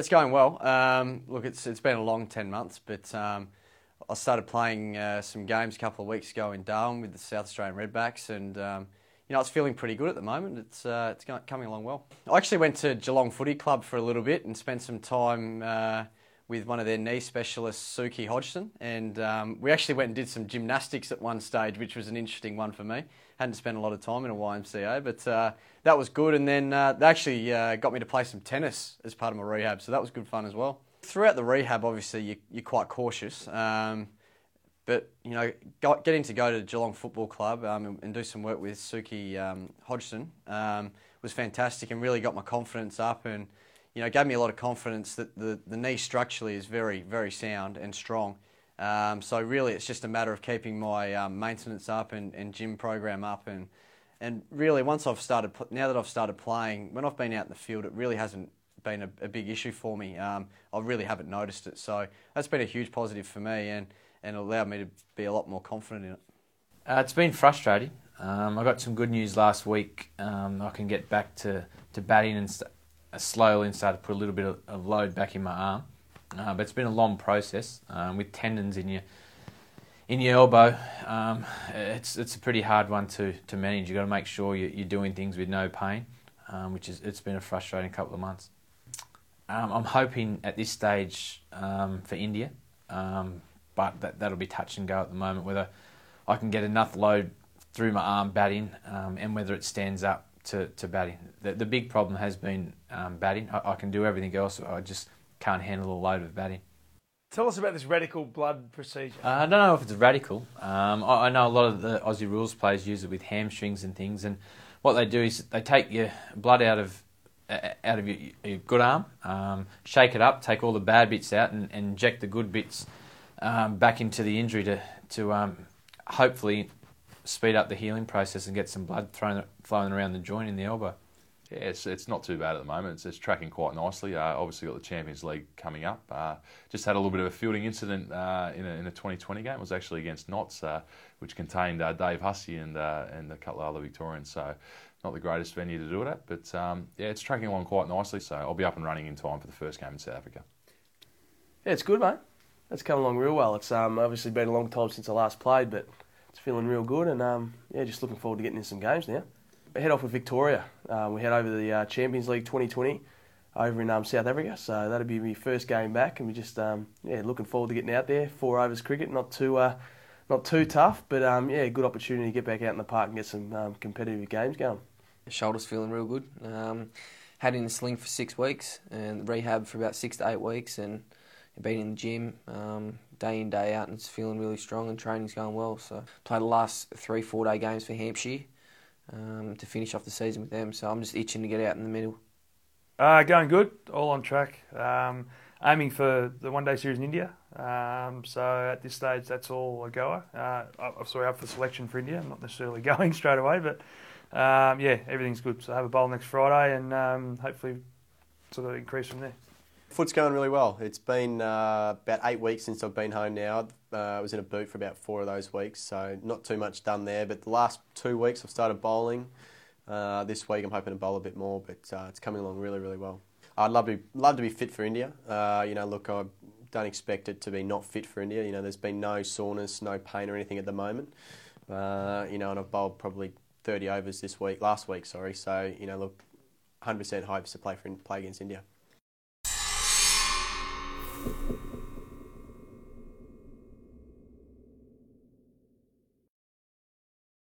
It's going well. Look, it's been a long 10 months, but I started playing some games a couple of weeks ago in Darwin with the South Australian Redbacks, and it's feeling pretty good at the moment. It's coming along well. I actually went to Geelong Footy Club for a little bit and spent some time with one of their knee specialists, Suki Hodgson, and we actually went and did some gymnastics at one stage, which was an interesting one for me. Hadn't spent a lot of time in a YMCA, but that was good. And then they actually got me to play some tennis as part of my rehab, so that was good fun as well. Throughout the rehab, obviously, you're quite cautious, but getting to go to Geelong Football Club and do some work with Suki Hodgson was fantastic and really got my confidence up, and gave me a lot of confidence that the knee structurally is very, very sound and strong. So really it's just a matter of keeping my maintenance up and gym program up, and really now that I've started playing, when I've been out in the field, it really hasn't been a big issue for me. I really haven't noticed it, so that's been a huge positive for me and allowed me to be a lot more confident in it. It's been frustrating. I got some good news last week. I can get back to batting and slowly and start to put a little bit of load back in my arm. But it's been a long process with tendons in your elbow. It's a pretty hard one to manage. You've got to make sure you're doing things with no pain, it's been a frustrating couple of months. I'm hoping at this stage for India, but that'll be touch and go at the moment, whether I can get enough load through my arm batting and whether it stands up to batting. The big problem has been batting. I can do everything else, I just can't handle the load of batting. Tell us about this radical blood procedure. I don't know if it's radical. I know a lot of the Aussie rules players use it with hamstrings and things, and what they do is they take your blood out of your good arm, shake it up, take all the bad bits out, and inject the good bits back into the injury to hopefully speed up the healing process and get some blood flowing around the joint in the elbow. Yeah, it's not too bad at the moment. It's tracking quite nicely. Obviously got the Champions League coming up. Just had a little bit of a fielding incident in a 2020 game. It was actually against Notts, which contained Dave Hussey and a couple of other Victorians. So not the greatest venue to do it at, but it's tracking along quite nicely. So I'll be up and running in time for the first game in South Africa. Yeah, it's good, mate. It's come along real well. It's obviously been a long time since I last played, but it's feeling real good, and just looking forward to getting in some games now. We head off with Victoria. We head over to the Champions League 2020 over in South Africa, so that'll be my first game back, and we just looking forward to getting out there. 4 overs cricket, not too tough, but good opportunity to get back out in the park and get some competitive games going. The shoulder's feeling real good. Had in the sling for 6 weeks and rehab for about 6 to 8 weeks, and been in the gym day in, day out, and it's feeling really strong, and training's going well. So played the last 3-4 day games for Hampshire to finish off the season with them. So I'm just itching to get out in the middle. Going good, all on track. Aiming for the one-day series in India. So at this stage, that's all a goer. I'm sorry, up for selection for India. I'm not necessarily going straight away, but everything's good. So I have a bowl next Friday, and hopefully sort of increase from there. Foot's going really well. It's been about 8 weeks since I've been home now. I was in a boot for about 4 of those weeks, so not too much done there. But the last 2 weeks I've started bowling. This week I'm hoping to bowl a bit more, but it's coming along really, really well. I'd love to be fit for India. Look, I don't expect it to be not fit for India. There's been no soreness, no pain or anything at the moment. And I've bowled probably 30 overs last week. So, look, 100% hopes to play against India.